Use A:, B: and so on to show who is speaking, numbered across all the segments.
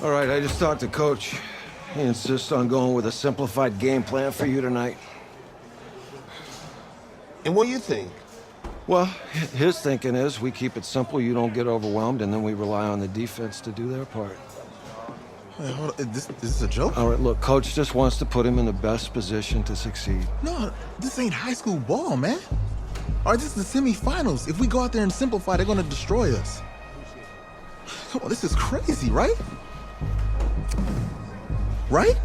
A: All right, I just talked to Coach. He insists on going with a simplified game plan for you tonight.
B: And what do you think?
A: Well, his thinking is we keep it simple, you don't get overwhelmed, and then we rely on the defense to do their part.
C: Hey, hold on. Is this a joke?
A: All right, look, Coach just wants to put him in the best position to succeed.
C: No, this ain't high school ball, man. All right, this is the semifinals. If we go out there and simplify, they're gonna destroy us. Come on, this is crazy, right? Right?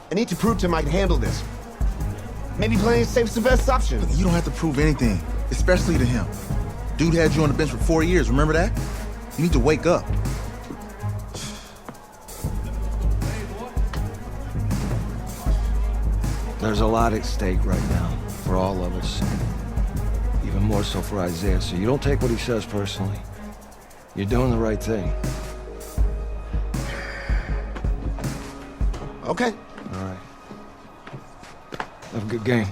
B: I need to prove to him I can handle this. Maybe playing safe is the best option.
C: You don't have to prove anything, especially to him. Dude had you on the bench for 4 years, remember that? You need to wake up.
A: There's a lot at stake right now for all of us. Even more so for Isaiah, so you don't take what he says personally. You're doing the right thing.
B: Okay.
A: All right. Have a good game.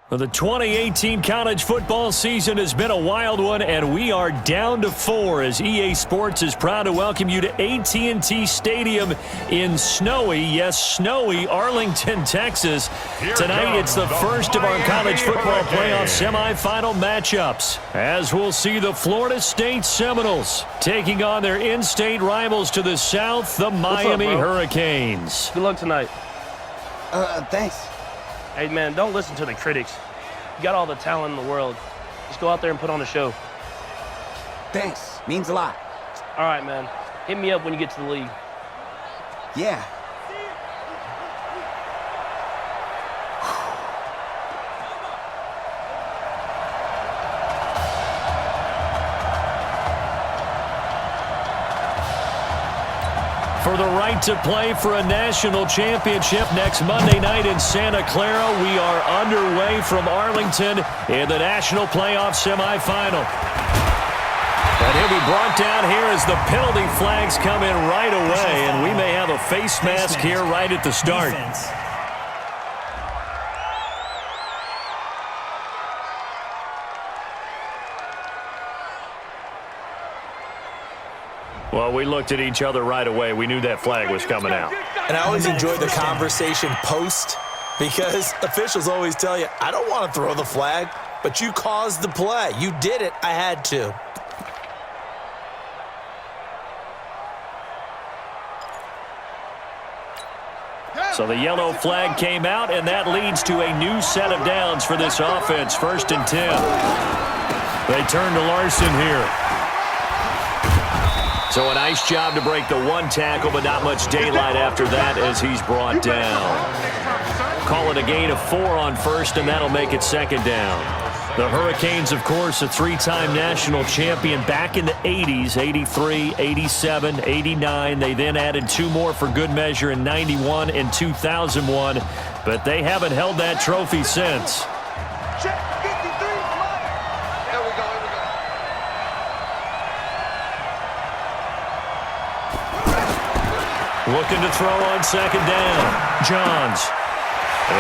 D: Well, the 2018 college football season has been a wild one, and we are down to 4 as EA Sports is proud to welcome you to AT&T Stadium in snowy, yes, snowy Arlington, Texas. Tonight, it's the first of our college football playoff semifinal matchups, as we'll see the Florida State Seminoles taking on their in-state rivals to the south, the Miami Hurricanes.
E: Good luck tonight.
B: Thanks.
E: Hey, man, don't listen to the critics. You got all the talent in the world. Just go out there and put on a show.
B: Thanks. Means a lot.
E: All right, man. Hit me up when you get to the league.
B: Yeah.
D: For the right to play for a national championship next Monday night in Santa Clara, we are underway from Arlington in the national playoff semifinal. And he'll be brought down here as the penalty flags come in right away, and we may have a face mask here right at the start. Well, we looked at each other right away. We knew that flag was coming out.
F: And I always enjoy the conversation post because officials always tell you, I don't want to throw the flag, but you caused the play. You did it. I had to.
D: So the yellow flag came out, and that leads to a new set of downs for this offense. 1st and 10. They turn to Larson here. So a nice job to break the one tackle, but not much daylight after that as he's brought down. Call it a gain of 4 on 1st, and that'll make it 2nd down. The Hurricanes, of course, a 3-time national champion back in the 80s, 83, 87, 89. They then added 2 more for good measure in 91 and 2001, but they haven't held that trophy since. Looking to throw on 2nd down. Johns.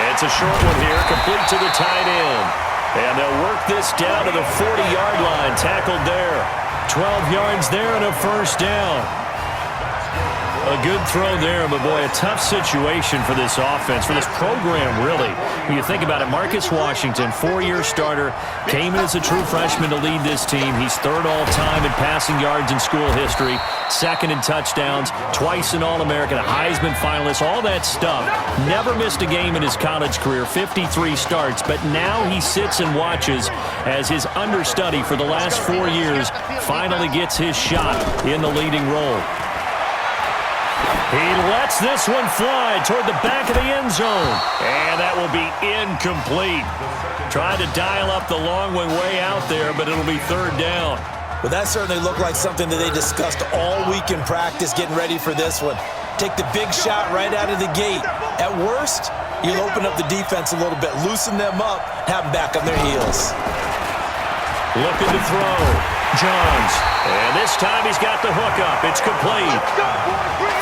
D: It's a short one here, complete to the tight end. And they'll work this down to the 40-yard line, tackled there. 12 yards there and a 1st down. A good throw there, but boy, a tough situation for this offense, for this program, really. When you think about it, Marcus Washington, 4-year starter, came in as a true freshman to lead this team. He's 3rd all-time in passing yards in school history, 2nd in touchdowns, twice an All-American, a Heisman finalist, all that stuff. Never missed a game in his college career, 53 starts, but now he sits and watches as his understudy for the last 4 years finally gets his shot in the leading role. He lets this one fly toward the back of the end zone. And that will be incomplete. Tried to dial up the long one way out there, but it'll be 3rd down.
F: Well, that certainly looked like something that they discussed all week in practice getting ready for this one. Take the big shot right out of the gate. At worst, you'll open up the defense a little bit, loosen them up, have them back on their heels.
D: Looking to throw. Johns. And this time he's got the hook up. It's complete.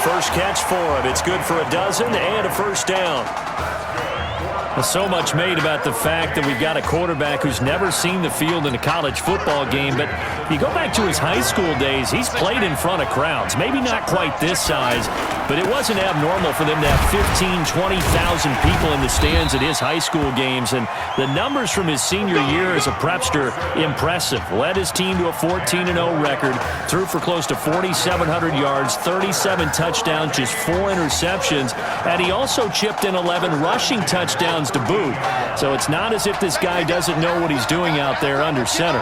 D: First catch for him. It's good for a dozen and a first down. Well, so much made about the fact that we've got a quarterback who's never seen the field in a college football game, but if you go back to his high school days, he's played in front of crowds. Maybe not quite this size, but it wasn't abnormal for them to have 15,000, 20,000 people in the stands at his high school games, and the numbers from his senior year as a prepster, impressive. Led his team to a 14-0 record, threw for close to 4,700 yards, 37 touchdowns, just 4 interceptions, and he also chipped in 11 rushing touchdowns to boot. So it's not as if this guy doesn't know what he's doing out there under center.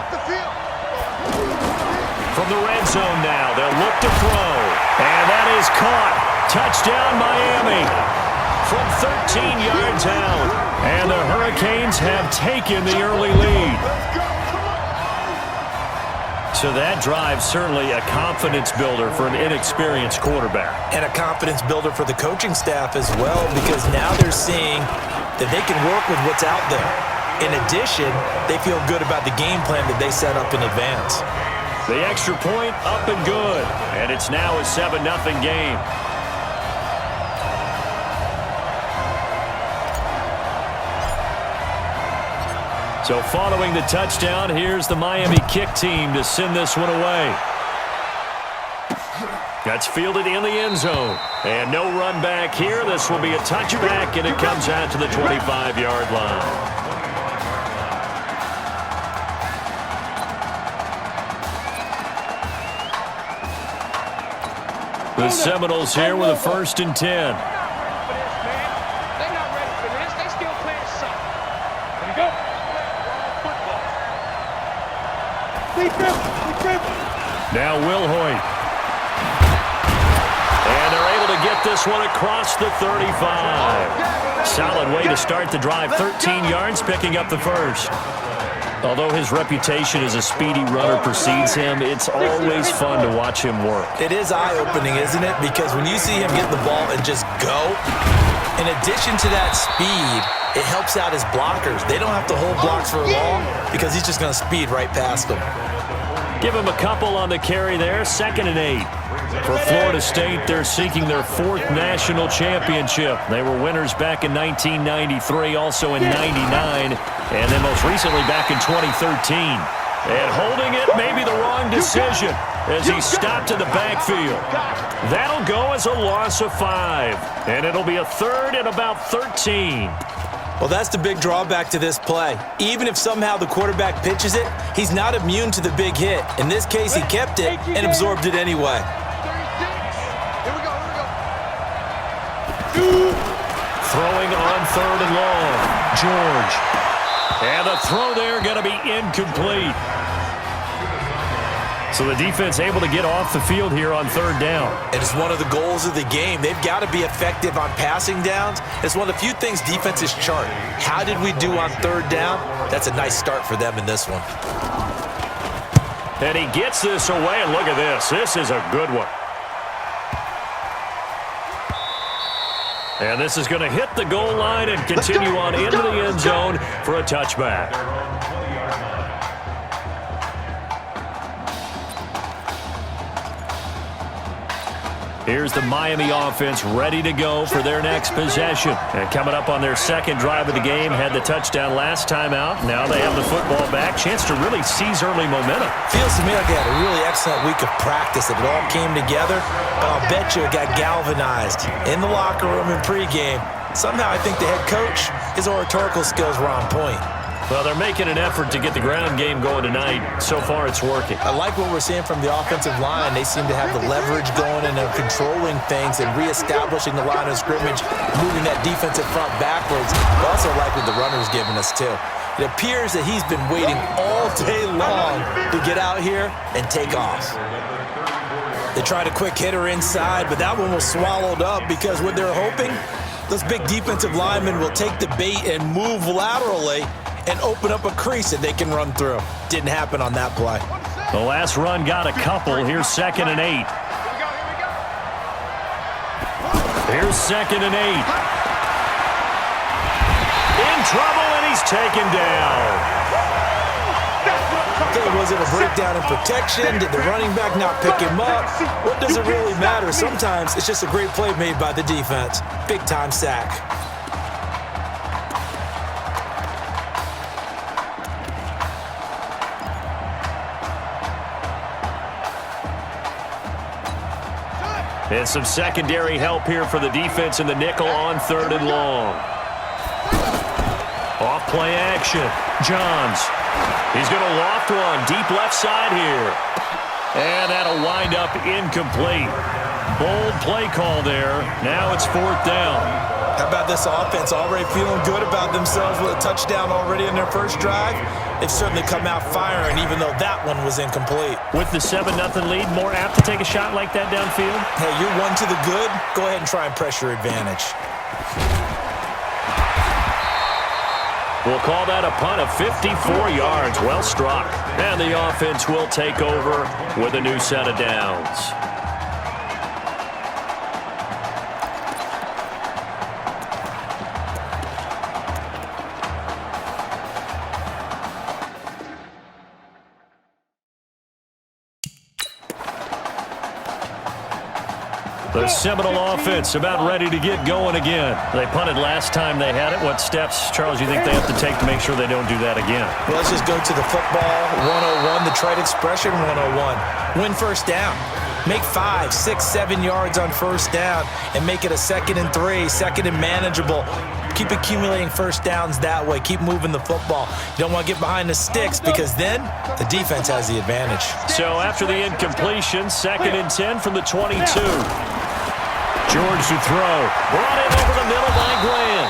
D: From the red zone now, they'll look to throw. And that is caught. Touchdown, Miami. From 13 yards out. And the Hurricanes have taken the early lead. So that drive certainly a confidence builder for an inexperienced quarterback.
F: And a confidence builder for the coaching staff as well, because now they're seeing that they can work with what's out there. In addition, they feel good about the game plan that they set up in advance.
D: The extra point up and good. And it's now a 7-0 game. So following the touchdown, here's the Miami kick team to send this one away. That's fielded in the end zone. And no run back here. This will be a touchback, and it comes out to the 25-yard line. The Seminoles here with a 1st and 10. Now Will Hoyt. And they're able to get this one across the 35. Solid way to start the drive. 13 yards, picking up the first. Although his reputation as a speedy runner precedes him, it's always fun to watch him work.
F: It is eye-opening, isn't it? Because when you see him get the ball and just go, in addition to that speed, it helps out his blockers. They don't have to hold blocks for long because he's just going to speed right past them.
D: Give him a couple on the carry there. 2nd and 8. For Florida State, they're seeking their 4th national championship. They were winners back in 1993, also in 99, and then most recently back in 2013. And holding it may be the wrong decision as he stopped in the backfield. That'll go as a loss of 5, and it'll be a 3rd and about 13.
F: Well, that's the big drawback to this play. Even if somehow the quarterback pitches it, he's not immune to the big hit. In this case, he kept it and absorbed it anyway.
D: Throwing on 3rd and long. George. And the throw there going to be incomplete. So the defense able to get off the field here on 3rd down.
F: And it's one of the goals of the game. They've got to be effective on passing downs. It's one of the few things defenses chart. How did we do on 3rd down? That's a nice start for them in this one.
D: And he gets this away, and look at this. This is a good one. And this is going to hit the goal line and continue on into the end zone for a touchback. Here's the Miami offense ready to go for their next possession. And coming up on their 2nd drive of the game, had the touchdown last time out. Now they have the football back. Chance to really seize early momentum.
F: Feels to me like they had a really excellent week of practice. It all came together, but I'll bet you it got galvanized in the locker room in pregame. Somehow I think the head coach, his oratorical skills were on point.
D: Well, they're making an effort to get the ground game going tonight. So far, it's working.
F: I like what we're seeing from the offensive line. They seem to have the leverage going and they're controlling things and reestablishing the line of scrimmage, moving that defensive front backwards. I also like what the runner's giving us, too. It appears that he's been waiting all day long to get out here and take off. They tried a quick hitter inside, but that one was swallowed up because what they're hoping, those big defensive linemen will take the bait and move laterally and open up a crease that they can run through. Didn't happen on that play.
D: The last run got a couple. Here's 2nd and 8. Here's 2nd and 8. In trouble, and he's taken down.
F: Was it a breakdown in protection? Did the running back not pick him up? What does it really matter? Sometimes it's just a great play made by the defense. Big-time sack.
D: And some secondary help here for the defense in the nickel on 3rd and long. Off play action. Johns. He's going to loft one deep left side here. And that'll wind up incomplete. Bold play call there. Now it's 4th down.
F: How about this offense already feeling good about themselves with a touchdown already in their first drive? They've certainly come out firing, even though that one was incomplete.
D: With the 7-0 lead, more apt to take a shot like that downfield?
F: Hey, you're one to the good. Go ahead and try and pressure advantage.
D: We'll call that a punt of 54 yards. Well struck. And the offense will take over with a new set of downs. The Seminole offense about ready to get going again. They punted last time they had it. What steps, Charles, you think they have to take to make sure they don't do that again?
F: Well, let's just go to the football 101, the trite expression 101. Win first down. Make 5, 6, 7 yards on first down and make it a 2nd and 3, 2nd and manageable. Keep accumulating first downs that way. Keep moving the football. You don't want to get behind the sticks because then the defense has the advantage.
D: So after the incompletion, 2nd and 10 from the 22. George to throw. Brought in over the middle by Glenn.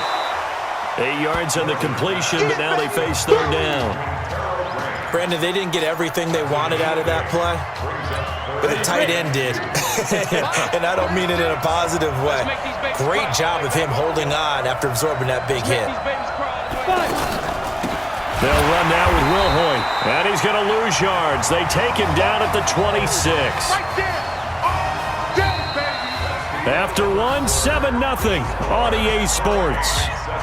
D: 8 yards on the completion, but now they face 3rd down.
F: Brandon, they didn't get everything they wanted out of that play, but the tight end did. And I don't mean it in a positive way. Great job of him holding on after absorbing that big hit.
D: They'll run now with Wilhoit, and he's going to lose yards. They take him down at the 26. After 7-0 on EA Sports.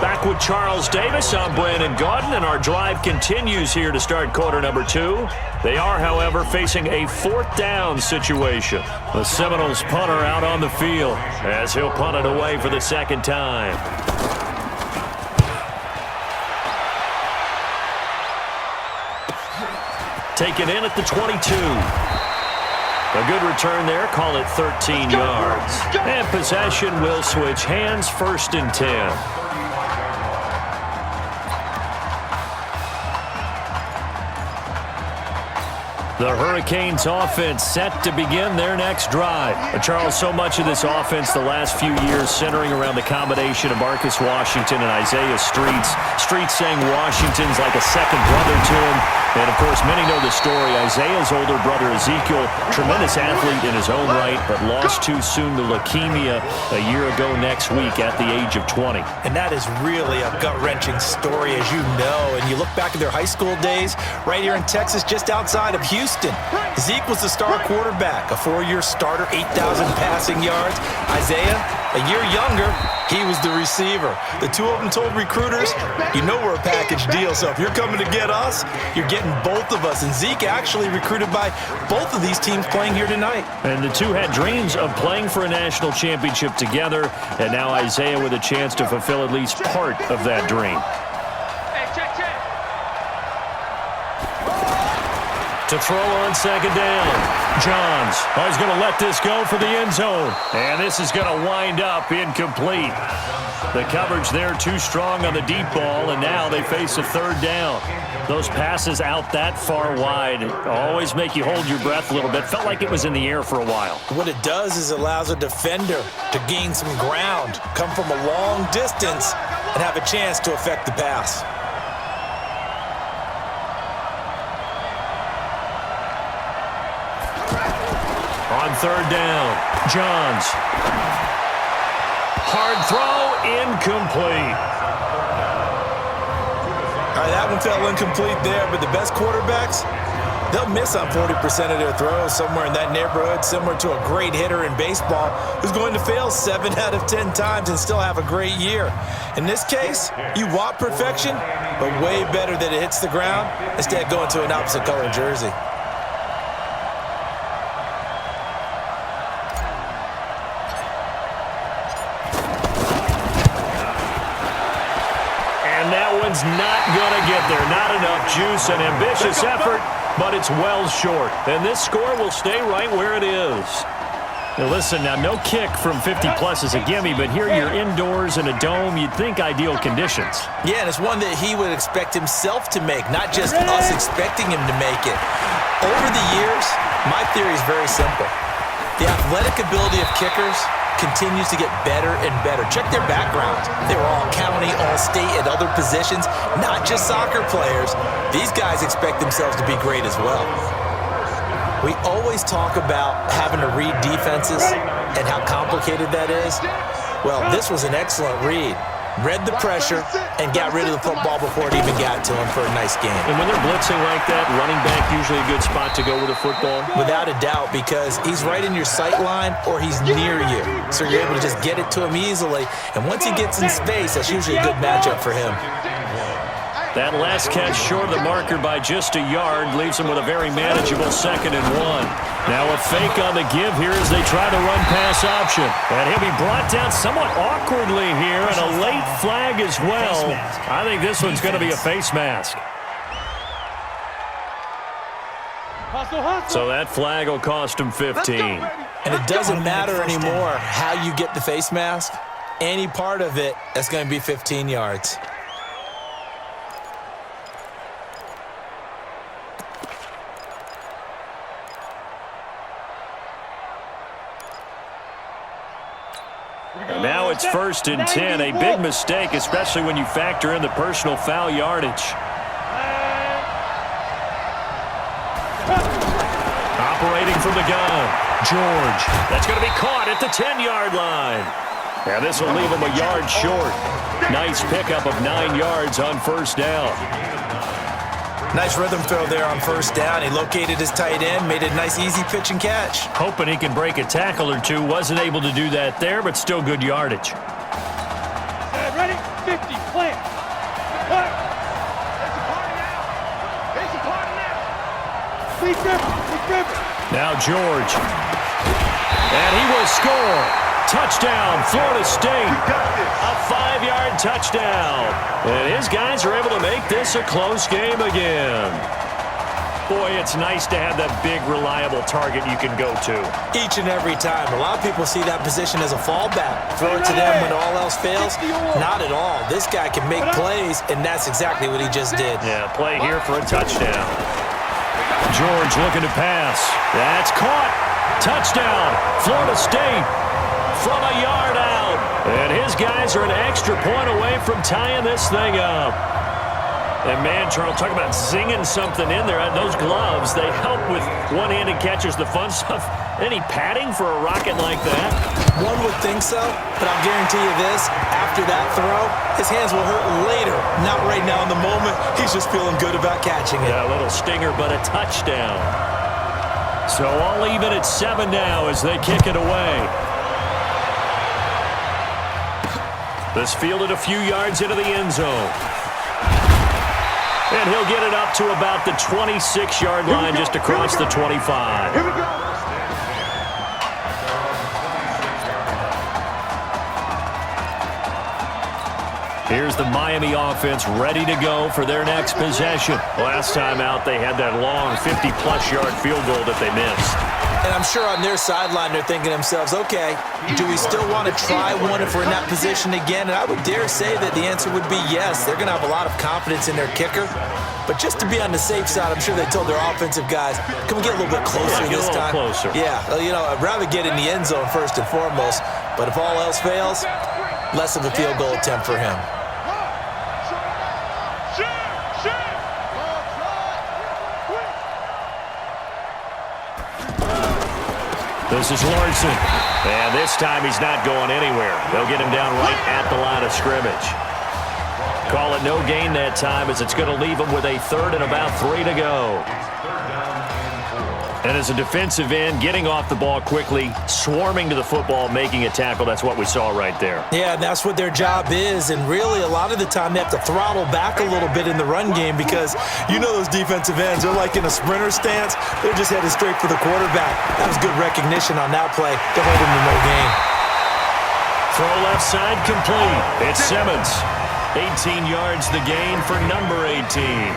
D: Back with Charles Davis, I'm Brandon Gaudin, and our drive continues here to start quarter number 2. They are, however, facing a 4th down situation. The Seminoles punter out on the field as he'll punt it away for the 2nd time. Taken in at the 22. A good return there, call it 13 yards. And possession will switch hands, 1st and 10. The Hurricanes offense set to begin their next drive. But Charles, so much of this offense the last few years centering around the combination of Marcus Washington and Isaiah Streets. Streets saying Washington's like a second brother to him. And, of course, many know the story. Isaiah's older brother, Ezekiel, tremendous athlete in his own right, but lost too soon to leukemia a year ago next week at the age of 20.
F: And that is really a gut-wrenching story, as you know. And you look back at their high school days right here in Texas, just outside of Houston. Zeke was the star quarterback, a 4-year starter, 8,000 passing yards. Isaiah, a year younger, he was the receiver. The two of them told recruiters, you know we're a package deal, so if you're coming to get us, you're getting both of us. And Zeke actually recruited by both of these teams playing here tonight.
D: And the two had dreams of playing for a national championship together, and now Isaiah with a chance to fulfill at least part of that dream. To throw on 2nd down. Johns is going to let this go for the end zone. And this is going to wind up incomplete. The coverage there too strong on the deep ball, and now they face a 3rd down. Those passes out that far wide always make you hold your breath a little bit. Felt like it was in the air for a while.
F: What it does is allows a defender to gain some ground, come from a long distance, and have a chance to affect the pass.
D: On 3rd down, Johns. Hard throw, incomplete.
F: All right, that one fell incomplete there, but the best quarterbacks, They'll miss on 40% of their throws, somewhere in that neighborhood, similar to a great hitter in baseball who's going to fail 7 out of 10 times and still have a great year. In this case, you want perfection, but way better that it hits the ground instead of going to an opposite color jersey.
D: And that one's not going to get there. Not enough juice and ambitious effort, but it's well short. And this score will stay right where it is. Now listen, now no kick from 50-plus is a gimme, but here you're indoors in a dome. You'd think ideal conditions.
F: Yeah, and it's one that he would expect himself to make, not just us expecting him to make it. Over the years, my theory is very simple. The athletic ability of kickers continues to get better and better. Check their backgrounds. They were all county, all state, at other positions, not just soccer players. These guys expect themselves to be great as well. We always talk about having to read defenses and how complicated that is. Well, this was an excellent read. Read the pressure and got rid of the football before it even got to him for a nice game.
D: And when they're blitzing like that, running back usually a good spot to go with a football?
F: Without a doubt, because he's right in your sight line or he's near you. So you're able to just get it to him easily. And once he gets in space, that's usually a good matchup for him.
D: That last catch short of the marker by just a yard leaves him with a very manageable 2nd and 1. Now a fake on the give here as they try the run-pass option. And he'll be brought down somewhat awkwardly here, and a late flag as well. I think this one's going to be a face mask. So that flag will cost him 15.
F: And it doesn't matter anymore how you get the face mask. Any part of it, that's going to be 15 yards.
D: Now it's 1st and 10, a big mistake, especially when you factor in the personal foul yardage. Operating from the gun, George. That's going to be caught at the 10-yard line. And this will leave him a yard short. Nice pickup of 9 yards on 1st down.
F: Nice rhythm throw there on 1st down. He located his tight end, made a nice easy pitch and catch.
D: Hoping he can break a tackle or two. Wasn't able to do that there, but still good yardage.
G: Ready? 50, plant. What? There's a party now. There's a party now. Big river.
D: Now George. And he will score. Touchdown, Florida State. A 5-yard touchdown. And his guys are able to make this a close game again. Boy, it's nice to have that big, reliable target you can go to.
F: Each and every time. A lot of people see that position as a fallback. Throw it to them when all else fails. Not at all. This guy can make plays, and that's exactly what he just did.
D: Yeah, play here for a touchdown. George looking to pass. That's caught. Touchdown, Florida State. From a yard out. And his guys are an extra point away from tying this thing up. And man, Charles, talk about zinging something in there. Those gloves, they help with one-handed catches, the fun stuff. Any padding for a rocket like that?
F: One would think so, but I'll guarantee you this. After that throw, his hands will hurt later. Not right now in the moment. He's just feeling good about catching it.
D: Yeah, a little stinger, but a touchdown. So all even at 7 now as they kick it away. This fielded a few yards into the end zone. And he'll get it up to about the 26-yard line just across the 25.
G: Here we go.
D: Here's the Miami offense ready to go for their next possession. Last time out, they had that long 50-plus yard field goal that they missed.
F: And I'm sure on their sideline they're thinking to themselves, okay, do we still want to try one if we're in that position again? And I would dare say that the answer would be yes. They're going to have a lot of confidence in their kicker. But just to be on the safe side, I'm sure they told their offensive guys, can we get a little bit closer this time?
D: Closer.
F: Yeah, you know, I'd rather get in the end zone first and foremost. But if all else fails, less of a field goal attempt for him.
D: This is Larson. And this time he's not going anywhere. They'll get him down right at the line of scrimmage. Call it no gain that time as it's going to leave him with a 3rd and about 3 to go. And as a defensive end, getting off the ball quickly, swarming to the football, making a tackle, that's what we saw right there.
F: Yeah, that's what their job is, and really a lot of the time they have to throttle back a little bit in the run game because you know those defensive ends, they're like in a sprinter stance. They're just headed straight for the quarterback. That was good recognition on that play to hold him to no gain.
D: Throw left side complete. It's Simmons. 18 yards the gain for number 18.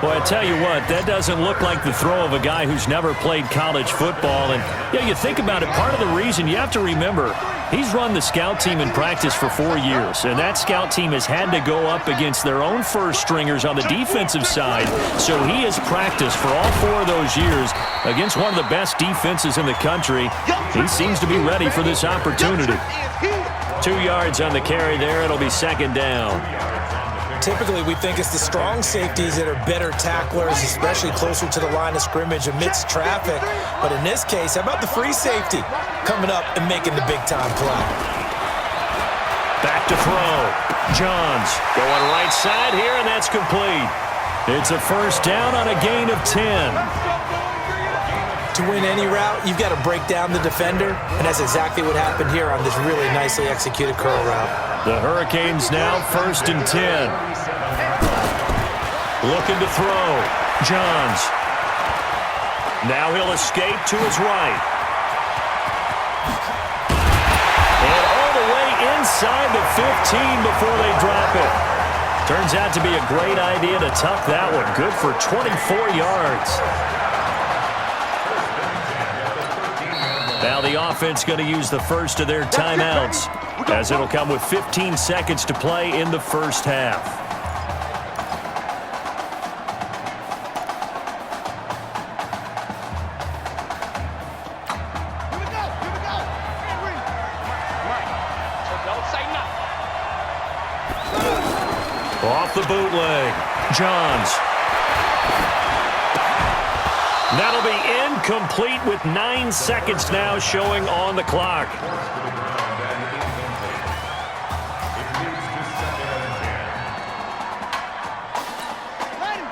D: Well, I tell you what, that doesn't look like the throw of a guy who's never played college football. And, yeah, you think about it, part of the reason you have to remember, he's run the scout team in practice for 4 years. And that scout team has had to go up against their own first stringers on the defensive side. So he has practiced for all 4 of those years against one of the best defenses in the country. He seems to be ready for this opportunity. 2 yards on the carry there. It'll be second down.
F: Typically, we think it's the strong safeties that are better tacklers, especially closer to the line of scrimmage amidst traffic. But in this case, how about the free safety coming up and making the big-time play?
D: Back to throw. Johns going right side here, and that's complete. It's a first down on a gain of 10.
F: To win any route, you've got to break down the defender, and that's exactly what happened here on this really nicely executed curl route.
D: The Hurricanes now first and 10. Looking to throw. Johns. Now he'll escape to his right. And all the way inside the 15 before they drop it. Turns out to be a great idea to tuck that one. Good for 24 yards. Now the offense going to use the first of their timeouts, as it'll come with 15 seconds to play in the first half. Off the bootleg. Johns. That'll be incomplete with 9 seconds now showing on the clock.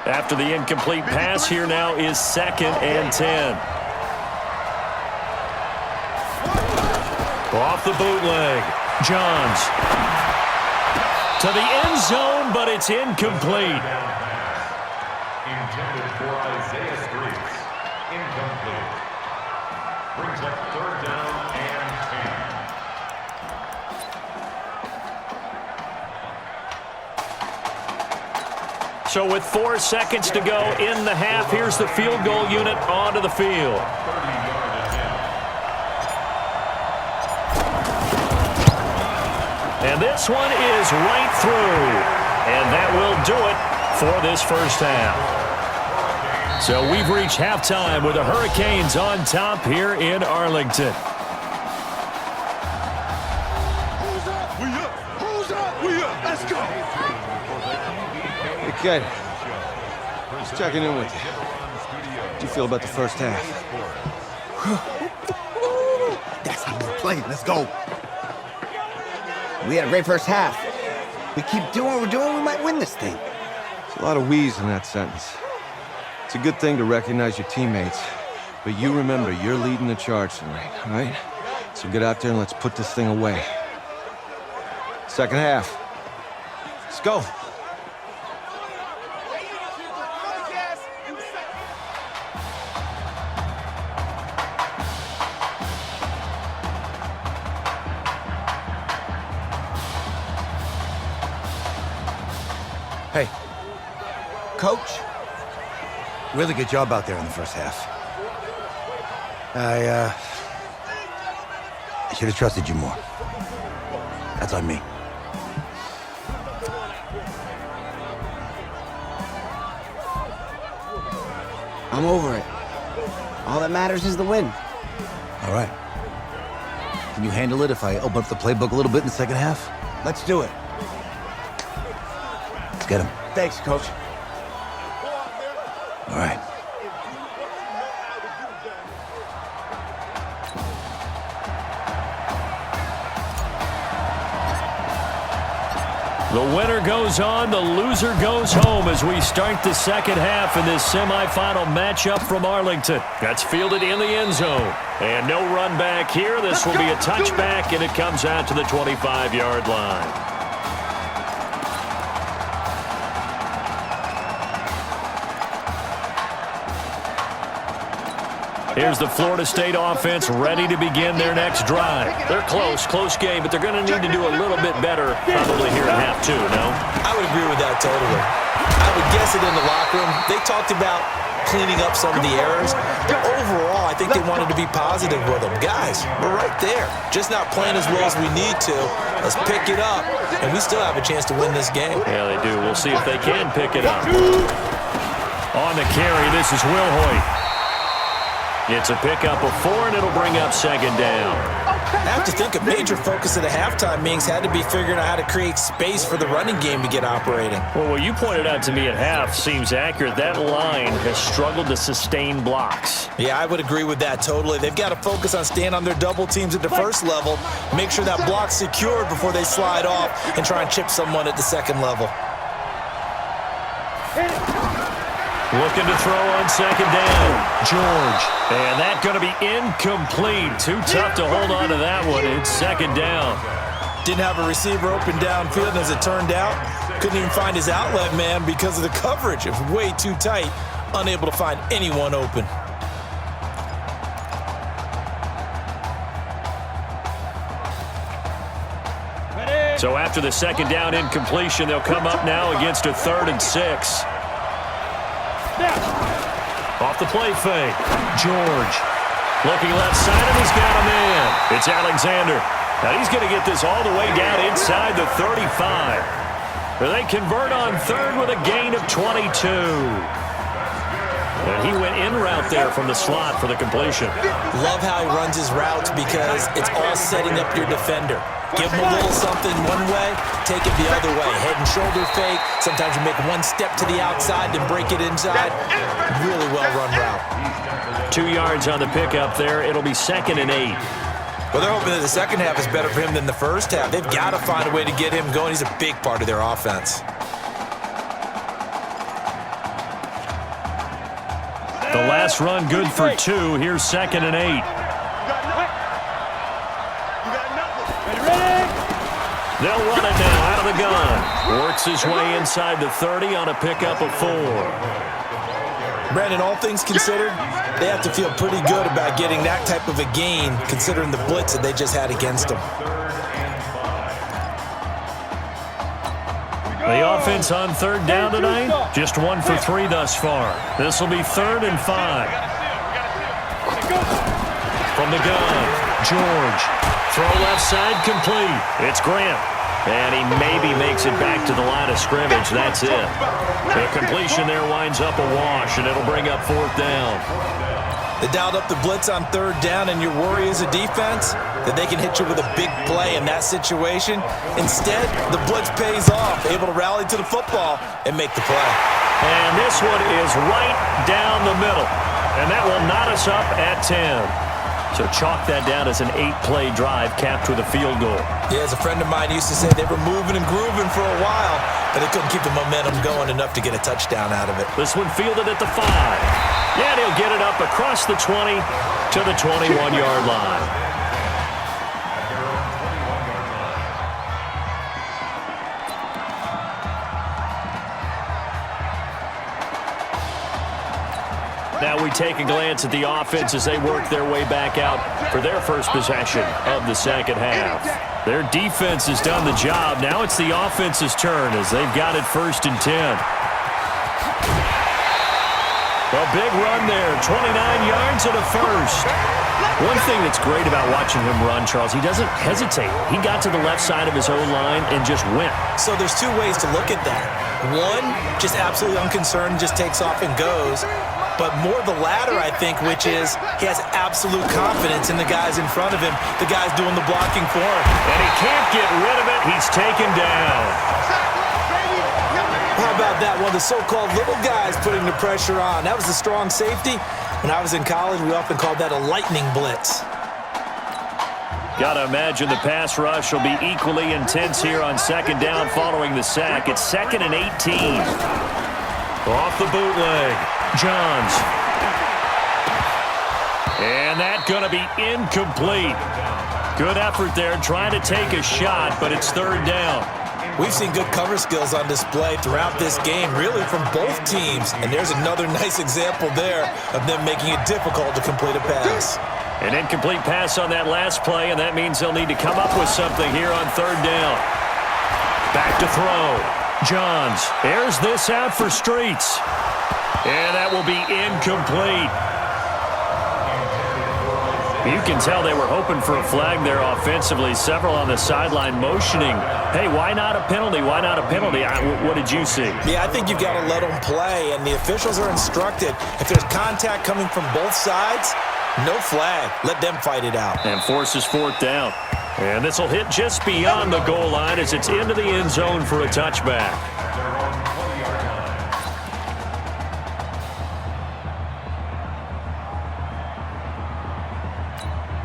D: After the incomplete pass, here now is second and 10. Off the bootleg. Johns. To the end zone, but it's incomplete.
H: Intended for Isaiah Streets. Incomplete. Brings up third down and 10.
D: So with 4 seconds to go in the half, here's the field goal unit onto the field. And this one is right through. And that will do it for this first half. So we've reached halftime with the Hurricanes on top here in Arlington.
G: Who's up? We up. Who's up? We up. Let's go.
A: Hey, kid. Just checking in with you. How do you feel about the first half?
B: That's how we're playing. Let's go. We had a great first half. We keep doing what we're doing, we might win this thing.
A: There's a lot of wheeze in that sentence. It's a good thing to recognize your teammates, but you remember you're leading the charge tonight, all right? So get out there and let's put this thing away. Second half. Let's go.
B: Hey, Coach, really good job out there in the first half. I should have trusted you more. That's on me.
I: I'm over it. All that matters is the win.
B: All right. Can you handle it if I open up the playbook a little bit in the second half?
I: Let's do it.
B: Let's get him.
I: Thanks, Coach.
B: All right.
D: The winner goes on, the loser goes home as we start the second half in this semifinal matchup from Arlington. That's fielded in the end zone. And no run back here. This will be a touchback, and it comes out to the 25-yard line. Here's the Florida State offense ready to begin their next drive. They're close game, but they're going to need to do a little bit better probably here in half two, no?
F: I would agree with that totally. I would guess it in the locker room. They talked about cleaning up some of the errors. But overall, I think they wanted to be positive with them. Guys, we're right there. Just not playing as well as we need to. Let's pick it up, and we still have a chance to win this game.
D: Yeah, they do. We'll see if they can pick it up. On the carry, this is Will Hoyt. It's a pickup of 4, and it'll bring up second down.
F: I have to think a major focus of the halftime meetings had to be figuring out how to create space for the running game to get operating.
D: Well, what you pointed out to me at half seems accurate. That line has struggled to sustain blocks.
F: Yeah, I would agree with that totally. They've got to focus on staying on their double teams at the first level, make sure that block's secured before they slide off, and try and chip someone at the second level.
D: Looking to throw on second down. George. And that's going to be incomplete. Too tough to hold on to that one. It's second down.
F: Didn't have a receiver open downfield, and as it turned out, couldn't even find his outlet man because of the coverage. It was way too tight, unable to find anyone open.
D: So after the second down incompletion, they'll come up now against a 3rd and 6. Off the play fake. George. Looking left side, and he's got a man. It's Alexander. Now he's going to get this all the way down inside the 35. They convert on 3rd with a gain of 22. And he went in route there from the slot for the completion.
F: Love how he runs his routes because it's all setting up your defender. Give him a little something one way, take it the other way. Head and shoulder fake. Sometimes you make one step to the outside, then break it inside. Really well-run route.
D: 2 yards on the pickup there. It'll be 2nd and 8.
F: Well, they're hoping that the second half is better for him than the first half. They've got to find a way to get him going. He's a big part of their offense.
D: The last run good for 2. Here's 2nd and 8. They'll run it now out of the gun. Works his way inside the 30 on a pickup of 4.
F: Brandon, all things considered, they have to feel pretty good about getting that type of a gain considering the blitz that they just had against them.
D: The offense on 3rd down tonight, just 1 for 3 thus far. This will be 3rd and 5. From the gun, George. Throw left side complete. It's Grant. And he maybe makes it back to the line of scrimmage. That's it. The completion there winds up a wash, and it'll bring up 4th down.
F: They dialed up the blitz on 3rd down, and your worry as a defense that they can hit you with a big play in that situation. Instead, the blitz pays off, able to rally to the football and make the play.
D: And this one is right down the middle. And that will knot us up at 10. So chalk that down as an 8-play drive capped with a field goal.
F: Yeah, as a friend of mine used to say, they were moving and grooving for a while, but they couldn't keep the momentum going enough to get a touchdown out of it.
D: This one fielded at the 5. Yeah, he'll get it up across the 20 to the 21-yard line. Now we take a glance at the offense as they work their way back out for their first possession of the second half. Their defense has done the job. Now it's the offense's turn as they've got it 1st and 10. A big run there, 29 yards and a first. One thing that's great about watching him run, Charles, he doesn't hesitate. He got to the left side of his own line and just went.
F: So there's 2 ways to look at that. One, just absolutely unconcerned, just takes off and goes. But more the latter, I think, which is he has absolute confidence in the guys in front of him, the guys doing the blocking for him.
D: And he can't get rid of it. He's taken down.
F: How about that? One of the so-called little guys putting the pressure on. That was the strong safety. When I was in college, we often called that a lightning blitz.
D: Got to imagine the pass rush will be equally intense here on second down following the sack. It's 2nd and 18. Off the bootleg. Johns. And that's going to be incomplete. Good effort there trying to take a shot, but it's 3rd down.
F: We've seen good cover skills on display throughout this game, really from both teams. And there's another nice example there of them making it difficult to complete a pass.
D: An incomplete pass on that last play, and that means they'll need to come up with something here on 3rd down. Back to throw. Johns airs this out for Streets. And that will be incomplete. You can tell they were hoping for a flag there offensively. Several on the sideline motioning, hey, why not a penalty? Why not a penalty? What did you see?
F: Yeah, I think you've got to let them play, and the officials are instructed. If there's contact coming from both sides, no flag. Let them fight it out.
D: And forces 4th down. And this will hit just beyond the goal line as it's into the end zone for a touchback.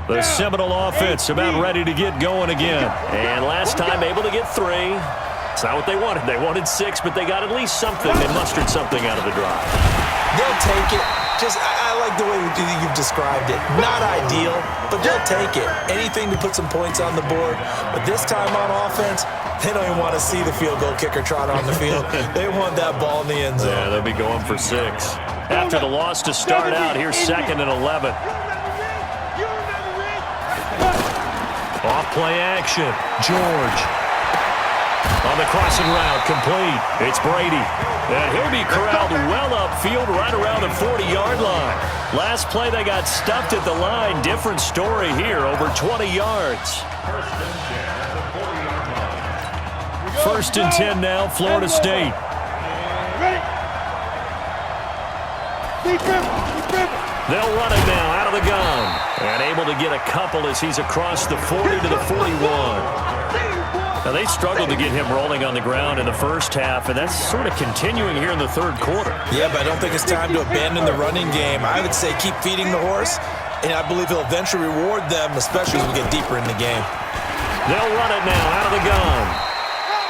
D: The Seminole offense about ready to get going again. And last time able to get 3. It's not what they wanted. They wanted 6, but they got at least something. They mustered something out of the drive.
F: They'll take it. I like the way you've described it. Not ideal, but they'll take it. Anything to put some points on the board. But this time on offense, they don't even want to see the field goal kicker trot on the field. They want that ball in the end zone.
D: Yeah, they'll be going for 6. After the loss to start out, here's 2nd and 11. Off play action. George. On the crossing route, complete. It's Brady. And he'll be corralled well upfield right around the 40-yard line. Last play, they got stuffed at the line. Different story here, over 20 yards. 1st and 10 now, Florida State. They'll run it now out of the gun. And able to get a couple as he's across the 40 to the 41. Now, they struggled to get him rolling on the ground in the first half, and that's sort of continuing here in the 3rd quarter.
F: Yeah, but I don't think it's time to abandon the running game. I would say keep feeding the horse, and I believe he'll eventually reward them, especially as we get deeper in the game.
D: They'll run it now out of the gun.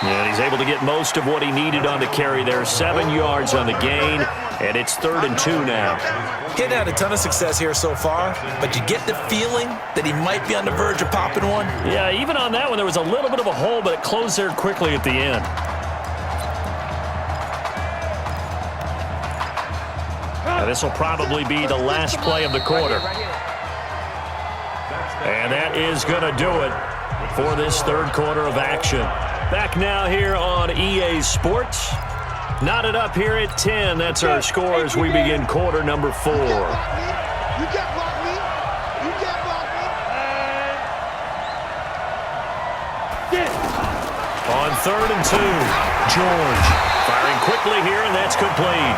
D: And he's able to get most of what he needed on the carry there. 7 yards on the gain, and it's 3rd and 2 now.
F: He's had a ton of success here so far, but you get the feeling that he might be on the verge of popping one.
D: Yeah, even on that one, there was a little bit of a hole, but it closed there quickly at the end. Now, this will probably be the last play of the quarter. And that is going to do it for this 3rd quarter of action. Back now here on EA Sports. Knotted up here at 10. That's our score as we begin quarter number 4.
G: You can't block me. You can't block me.
D: On 3rd and 2, George firing quickly here, and that's complete.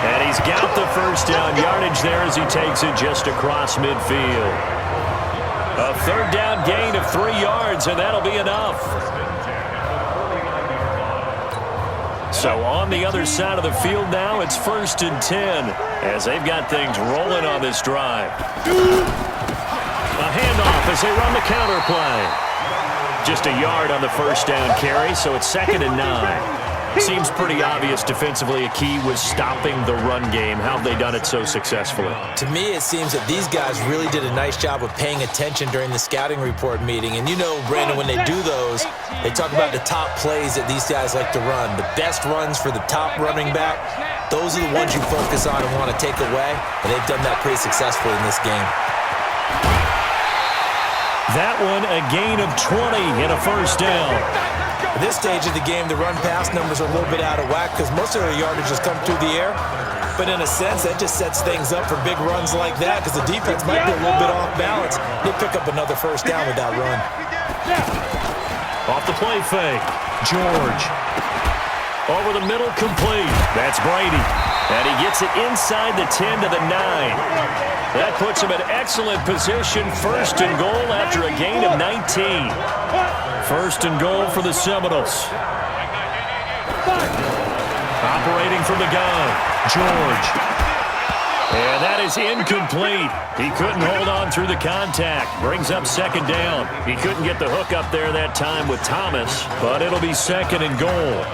D: And he's got the first down yardage there as he takes it just across midfield. A 3rd down gain of 3 yards, and that'll be enough. So on the other side of the field now, it's 1st and 10 as they've got things rolling on this drive. A handoff as they run the counter play. Just a yard on the first down carry, so it's 2nd and 9. Seems pretty obvious defensively a key was stopping the run game. How have they done it so successfully?
F: To me, it seems that these guys really did a nice job of paying attention during the scouting report meeting. And you know, Brandon, when they do those, they talk about the top plays that these guys like to run. The best runs for the top running back, those are the ones you focus on and want to take away. And they've done that pretty successfully in this game.
D: That one, a gain of 20 and a first down.
F: At this stage of the game, the run-pass numbers are a little bit out of whack because most of their yardage has come through the air. But in a sense, that just sets things up for big runs like that because the defense might be a little bit off balance. They pick up another first down with that run.
D: Off the play fake, George. Over the middle, complete. That's Brady. And he gets it inside the 10 to the 9. That puts him in excellent position. 1st and goal after a gain of 19. 1st and goal for the Seminoles. Operating from the gun, George. And that is incomplete. He couldn't hold on through the contact. Brings up second down. He couldn't get the hook up there that time with Thomas, but it'll be second and goal.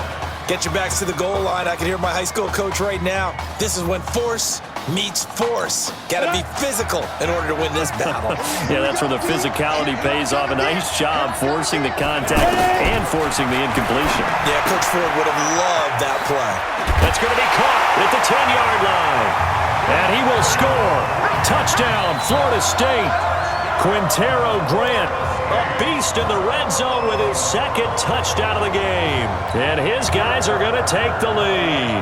F: Get your backs to the goal line. I can hear my high school coach right now. This is when force meets force. Got to be physical in order to win this battle.
D: Yeah, that's where the physicality pays off. A nice job forcing the contact and forcing the incompletion.
F: Yeah, Coach Ford would have loved that play.
D: That's going to be caught at the 10-yard line. And he will score. Touchdown, Florida State. Quintero Grant, a beast in the red zone with his second touchdown of the game. And his guys are going to take the lead.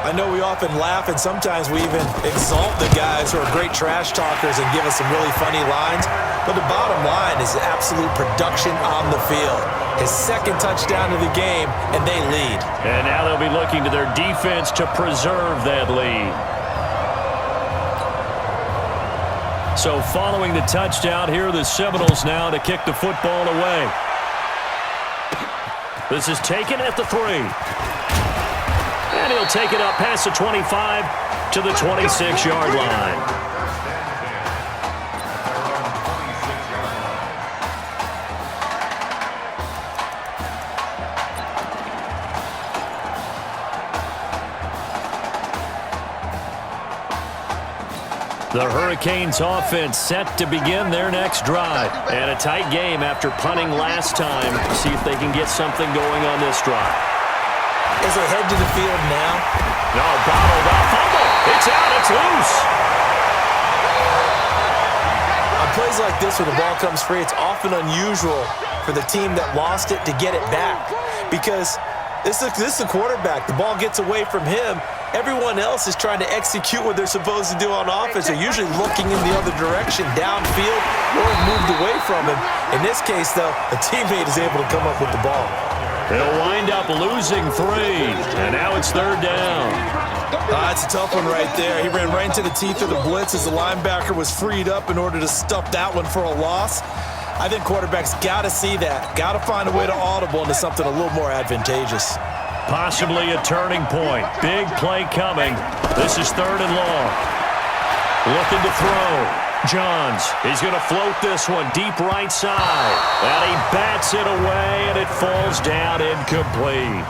F: I know we often laugh, and sometimes we even exalt the guys who are great trash talkers and give us some really funny lines. But the bottom line is absolute production on the field. His second touchdown of the game, and they lead.
D: And now they'll be looking to their defense to preserve that lead. So following the touchdown, here are the Seminoles now to kick the football away. This is taken at the 3. And he'll take it up past the 25 to the 26-yard line. The Hurricanes offense set to begin their next drive. And a tight game after punting last time. See if they can get something going on this drive.
F: As they head to the field now.
D: No, bottled up. Fumble. It's out. It's loose.
F: On plays like this where the ball comes free, it's often unusual for the team that lost it to get it back. Because this is a quarterback. The ball gets away from him. Everyone else is trying to execute what they're supposed to do on offense. They're usually looking in the other direction, downfield, or moved away from him. In this case, though, a teammate is able to come up with the ball.
D: They'll wind up losing 3, and now it's third down.
F: That's a tough one right there. He ran right into the teeth of the blitz as the linebacker was freed up in order to stuff that one for a loss. I think quarterbacks got to see that, got to find a way to audible into something a little more advantageous.
D: Possibly a turning point. Big play coming. This is third and long. Looking to throw. Johns, he's going to float this one deep right side. And he bats it away, and it falls down incomplete.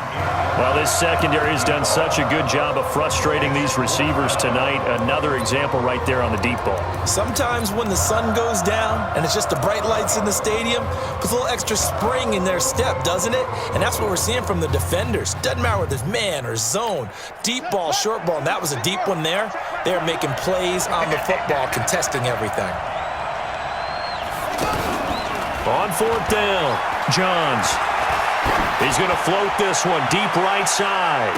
D: Well, this secondary has done such a good job of frustrating these receivers tonight. Another example right there on the deep ball.
F: Sometimes when the sun goes down and it's just the bright lights in the stadium, puts a little extra spring in their step, doesn't it? And that's what we're seeing from the defenders. Doesn't matter whether it's man or zone, deep ball, short ball, and that was a deep one there. They're making plays on the football, contesting everything.
D: On fourth down, Johns. He's going to float this one deep right side.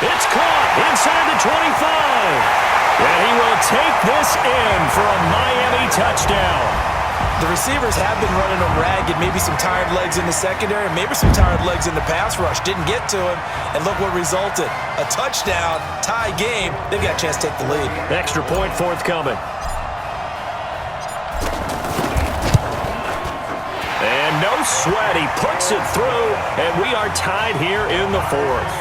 D: It's caught inside the 25. And he will take this in for a Miami touchdown.
F: The receivers have been running them ragged. Maybe some tired legs in the secondary, maybe some tired legs in the pass rush. Didn't get to him, and look what resulted. A touchdown, tie game. They've got a chance to take the lead.
D: Extra point forthcoming. And no sweat. He puts it through, and we are tied here in the fourth.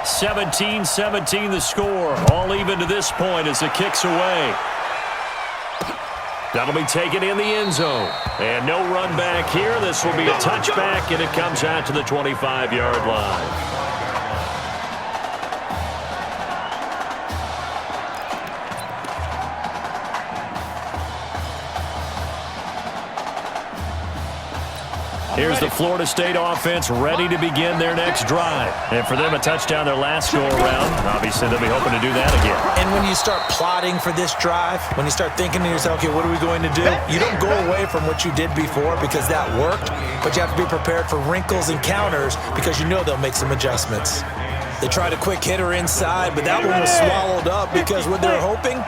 D: (17-17) the score. All even to this point as it kicks away. That'll be taken in the end zone. And no run back here. This will be a touchback, and it comes out to the 25-yard line. Here's the Florida State offense ready to begin their next drive. And for them, a touchdown their last go-around. Obviously, they'll be hoping to do that again.
F: And when you start plotting for this drive, when you start thinking to yourself, okay, what are we going to do? You don't go away from what you did before because that worked, but you have to be prepared for wrinkles and counters because you know they'll make some adjustments. They tried a quick hitter inside, but that one was swallowed up because what they're hoping,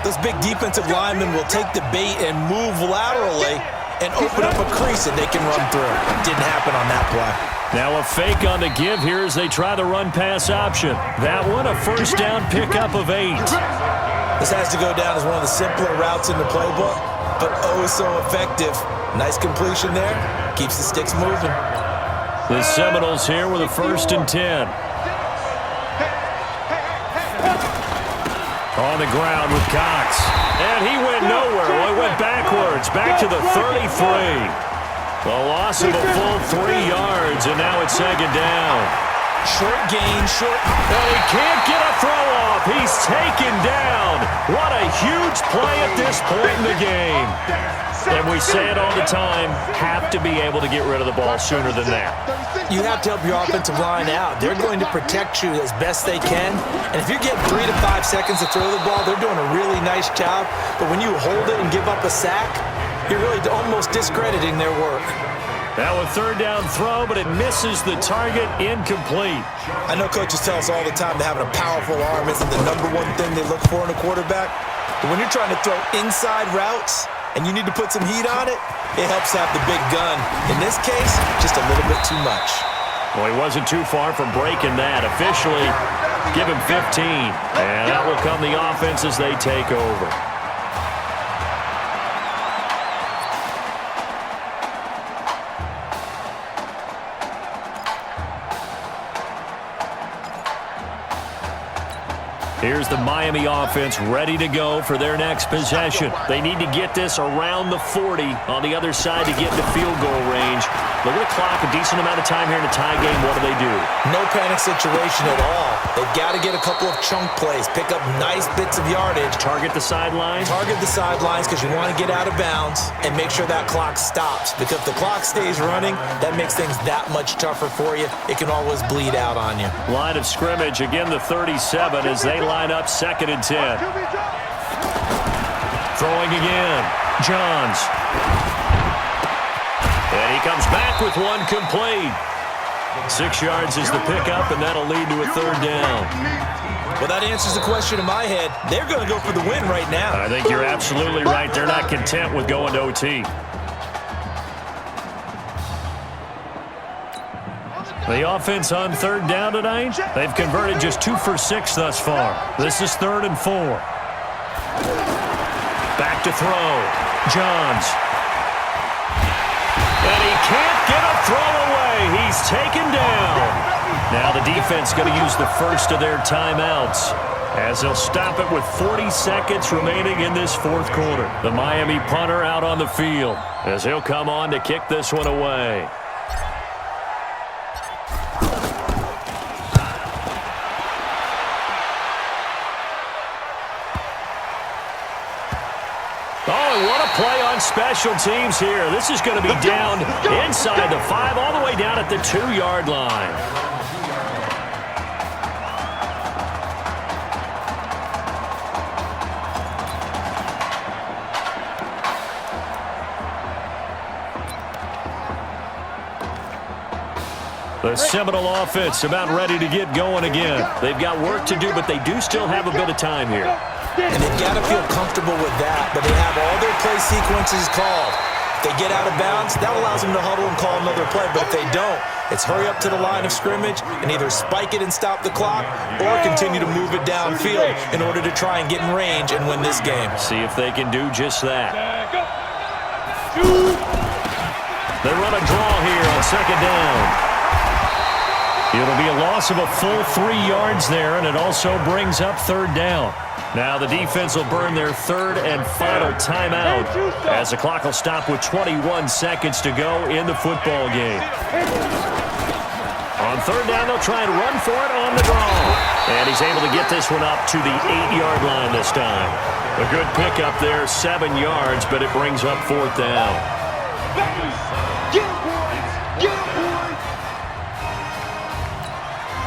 F: those big defensive linemen will take the bait and move laterally and open up a crease that they can run through. Didn't happen on that play.
D: Now a fake on the give here as they try the run-pass option. That one, a first down pickup of 8.
F: This has to go down as one of the simpler routes in the playbook, but oh so effective. Nice completion there. Keeps the sticks moving.
D: The Seminoles here with a 1st and 10. On the ground with Cox. And he went nowhere. Well, he went backwards, back to the 33. The loss of a full 3 yards, and now it's 2nd down.
F: Short gain, short.
D: And he can't get a throw off. He's taken down. What a huge play at this point in the game. And we say it all the time, have to be able to get rid of the ball sooner than that.
F: You have to help your offensive line out. They're going to protect you as best they can. And if you get 3 to 5 seconds to throw the ball, they're doing a really nice job. But when you hold it and give up a sack, you're really almost discrediting their work.
D: Now a 3rd down throw, but it misses the target, incomplete.
F: I know coaches tell us all the time that having a powerful arm isn't the #1 thing they look for in a quarterback. But when you're trying to throw inside routes and you need to put some heat on it, it helps have the big gun. In this case, just a little bit too much.
D: Well, he wasn't too far from breaking that. Officially, give him 15. And out will come the offense as they take over. Here's the Miami offense ready to go for their next possession. They need to get this around the 40 on the other side to get into field goal range. Look at the clock, a decent amount of time here in a tie game. What do?
F: No panic situation at all. They've got to get a couple of chunk plays, pick up nice bits of yardage.
D: Target the sidelines?
F: Target the sidelines because you want to get out of bounds and make sure that clock stops. Because if the clock stays running, that makes things that much tougher for you. It can always bleed out on you.
D: Line of scrimmage, again the 37 as they line up 2nd and 10. Throwing again. Johns. And he comes back with one complete. 6 yards is the pickup, and that'll lead to a 3rd down.
F: Well, that answers the question in my head. They're going to go for the win right now.
D: I think you're absolutely right. They're not content with going to OT. The offense on 3rd down tonight, they've converted just 2 for 6 thus far. This is 3rd and 4. Back to throw. Johns. And he can't get a throw away. He's taken down. Now the defense going to use the first of their timeouts as they'll stop it with 40 seconds remaining in this 4th quarter. The Miami punter out on the field as he'll come on to kick this one away. What a play on special teams here. This is going to be down inside the 5, all the way down at the 2-yard line. The Seminole offense about ready to get going again. They've got work to do, but they do still have a bit of time here.
F: And they've got to feel comfortable with that, but they have all their play sequences called. If they get out of bounds, that allows them to huddle and call another play, but if they don't, it's hurry up to the line of scrimmage and either spike it and stop the clock or continue to move it downfield in order to try and get in range and win this game.
D: See if they can do just that. They run a draw here on 2nd down. It'll be a loss of a full 3 yards there, and it also brings up 3rd down. Now the defense will burn their 3rd and final timeout as the clock will stop with 21 seconds to go in the football game. On 3rd down, they'll try and run for it on the draw. And he's able to get this one up to the 8-yard line this time. A good pickup there, 7 yards, but it brings up 4th down.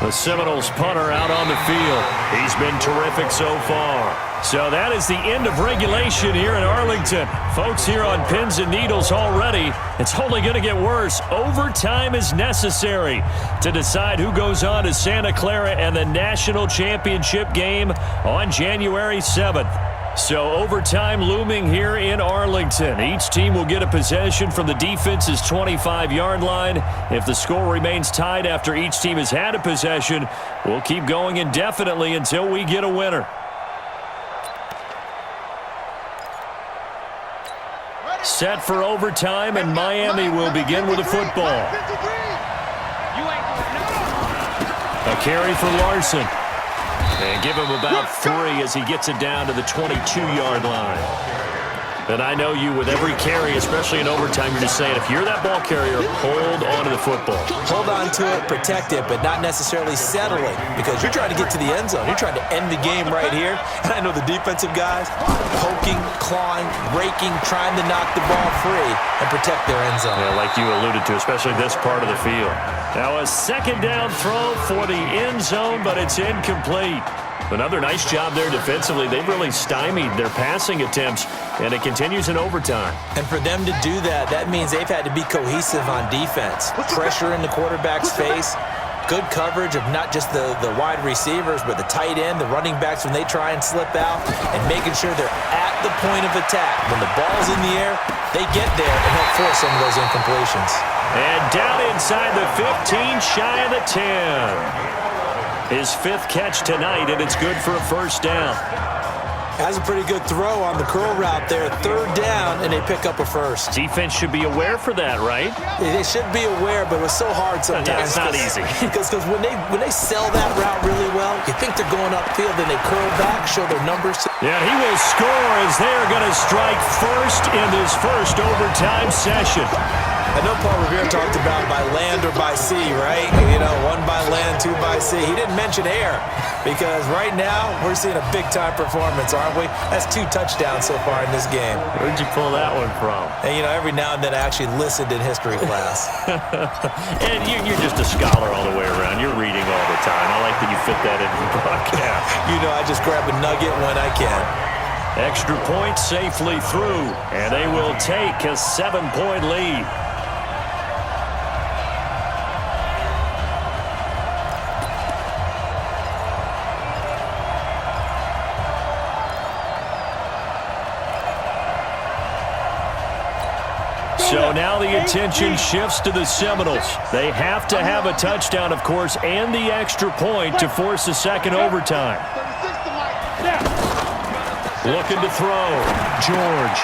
D: The Seminoles punter out on the field. He's been terrific so far. So that is the end of regulation here in Arlington. Folks here on pins and needles already. It's only going to get worse. Overtime is necessary to decide who goes on to Santa Clara and the national championship game on January 7th. So overtime looming here in Arlington. Each team will get a possession from the defense's 25-yard line. If the score remains tied after each team has had a possession, we'll keep going indefinitely until we get a winner. Set for overtime, and Miami will begin with the football. A carry for Larson. And give him about 3 as he gets it down to the 22-yard line. And I know you, with every carry, especially in overtime, you're just saying, if you're that ball carrier, hold on to the football.
F: Hold on to it, protect it, but not necessarily settle it, because you're trying to get to the end zone. You're trying to end the game right here. And I know the defensive guys poking, clawing, raking, trying to knock the ball free and protect their end zone.
D: Yeah, like you alluded to, especially this part of the field. Now a second down throw for the end zone, but it's incomplete. Another nice job there defensively. They've really stymied their passing attempts, and it continues in overtime.
F: And for them to do that, that means they've had to be cohesive on defense. Pressure in the quarterback's face, good coverage of not just the wide receivers, but the tight end, the running backs when they try and slip out, and making sure they're at the point of attack. When the ball's in the air, they get there and help force some of those incompletions.
D: And down inside the 15, shy of the 10. His 5th catch tonight, and it's good for a first down.
F: Has a pretty good throw on the curl route there. 3rd down, and they pick up a first.
D: Defense should be aware for that, right?
F: They should be aware, but it was so hard sometimes.
D: It's not easy.
F: Because when they sell that route really well, you think they're going upfield, then they curl back, show their numbers.
D: Yeah, he will score as they're going to strike first in this first overtime session.
F: I know Paul Revere talked about by land or by sea, right? You know, 1 by land, 2 by sea. He didn't mention air because right now we're seeing a big-time performance, aren't we? That's 2 touchdowns so far in this game.
D: Where'd you pull that one from?
F: And, you know, every now and then I actually listened in history class.
D: And you're just a scholar all the way around. You're reading all the time. I like that you fit that into the broadcast.
F: You know, I just grab a nugget when I can.
D: Extra point safely through, and they will take a 7-point lead. So now the attention shifts to the Seminoles. They have to have a touchdown, of course, and the extra point to force a second overtime. Looking to throw. George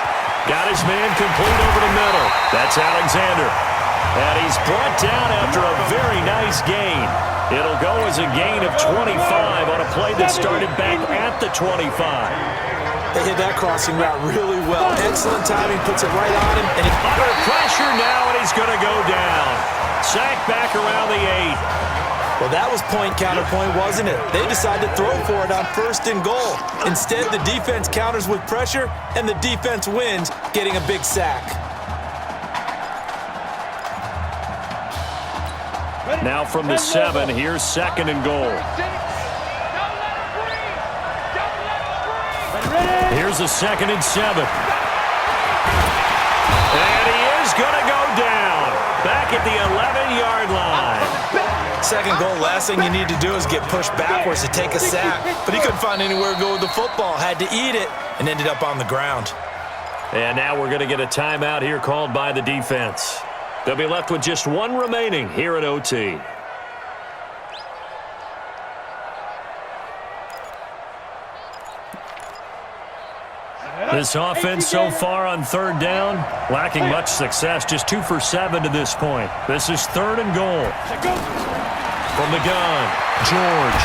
D: got his man complete over the middle. That's Alexander. And he's brought down after a very nice gain. It'll go as a gain of 25 on a play that started back at the 25.
F: They hit that crossing route really well. Excellent timing, puts it right on him. And
D: under pressure now, and he's going to go down. Sacked back around the 8.
F: Well, that was point counterpoint, wasn't it? They decided to throw for it on 1st and goal. Instead, the defense counters with pressure, and the defense wins, getting a big sack.
D: Now from the 7, here's 2nd and goal. Here's a 2nd and 7. And he is going to go down. Back at the 11-yard line.
F: 2nd goal, last thing you need to do is get pushed backwards to take a sack. But he couldn't find anywhere to go with the football. Had to eat it and ended up on the ground.
D: And now we're going to get a timeout here called by the defense. They'll be left with just 1 remaining here at OT. This offense so far on 3rd down, lacking much success, just 2 for 7 to this point. This is 3rd and goal. From the gun, George.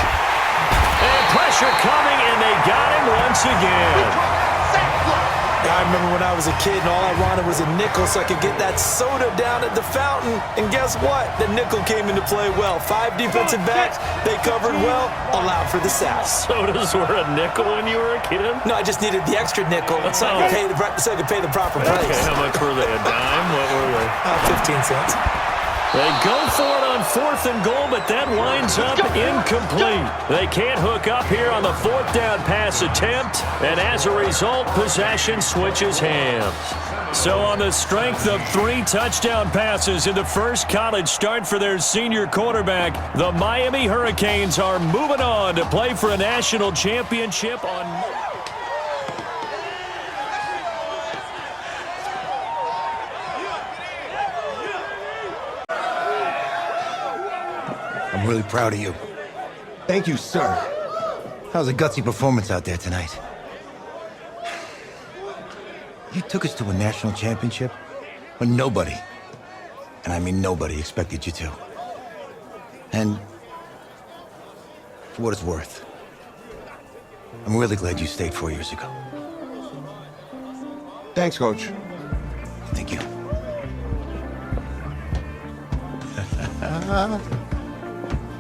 D: And pressure coming, and they got him once again.
F: I remember when I was a kid and all I wanted was a nickel so I could get that soda down at the fountain. And guess what? The nickel came into play well. 5 defensive backs, they covered well, allowed for the sack.
D: Sodas were a nickel when you were a kid?
F: No, I just needed the extra nickel so I could pay the proper price.
D: Okay, how much were they? A dime? What were they?
F: 15 cents.
D: They go for it on 4th and goal, but that winds up incomplete. They can't hook up here on the 4th down pass attempt, and as a result, possession switches hands. So on the strength of 3 touchdown passes in the first college start for their senior quarterback, the Miami Hurricanes are moving on to play for a national championship on...
B: I'm really proud of you.
J: Thank you, sir.
B: That was a gutsy performance out there tonight. You took us to a national championship when nobody, and I mean nobody, expected you to. And for what it's worth, I'm really glad you stayed 4 years ago.
J: Thanks, Coach.
B: Thank you.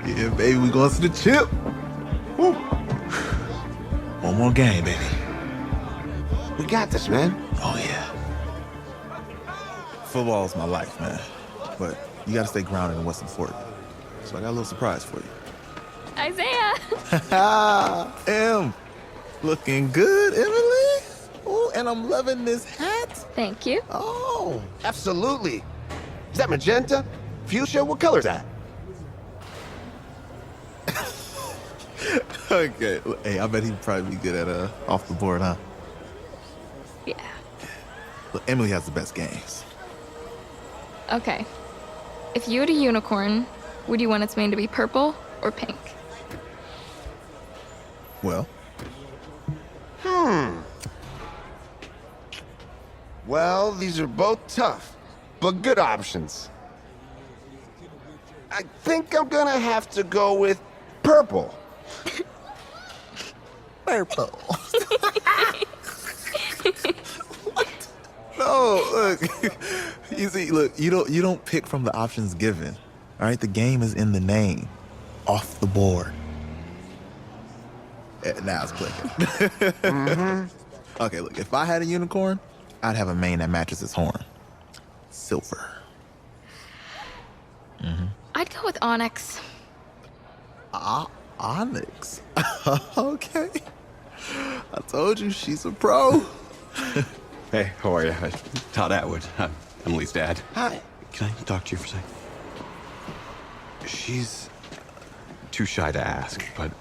C: Yeah, baby, we going to the chip. Woo. One more game, baby.
J: We got this, man.
C: Oh, yeah. Football's my life, man. But you got to stay grounded in what's important. So I got a little surprise for you.
K: Isaiah!
C: Looking good, Emily. Oh, and I'm loving this hat.
K: Thank you.
C: Oh.
J: Absolutely. Is that magenta? Fuchsia? What color's that?
C: Okay. Hey, I bet he'd probably be good at off the board, huh?
K: Yeah.
C: Look, Emily has the best games.
K: Okay. If you had a unicorn, would you want its mane to be purple or pink?
C: Well,
J: Well, these are both tough, but good options. I think I'm gonna have to go with purple.
C: purple. What? No, look. You see, look, you don't pick from the options given. All right, the game is in the name. Off the board. Now it's clicking. Okay, look, if I had a unicorn, I'd have a mane that matches its horn. Silver.
K: I'd go with onyx.
C: Onyx. Okay. I told you, she's a pro.
L: Hey, how are you? Todd Atwood. I'm Emily's dad.
J: Hi.
L: Can I talk to you for a second? She's too shy to ask, but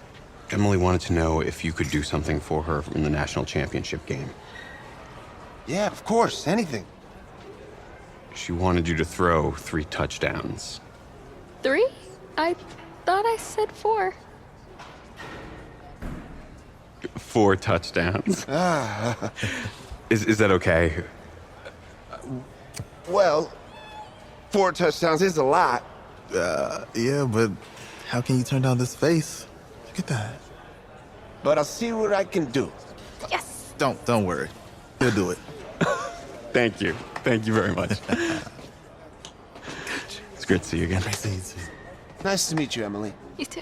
L: Emily wanted to know if you could do something for her in the national championship game.
J: Yeah, of course, anything.
L: She wanted you to throw 3 touchdowns.
K: 3? I thought I said 4.
L: 4 touchdowns. Is that okay?
J: Well, 4 touchdowns is a lot.
C: Yeah, but how can you turn down this face? Look at that.
J: But I'll see what I can do.
K: Yes!
C: Don't worry. He'll do it.
L: Thank you. Thank you very much. It's great to see you again.
C: Nice to meet you.
J: Nice to meet you, Emily.
K: You too.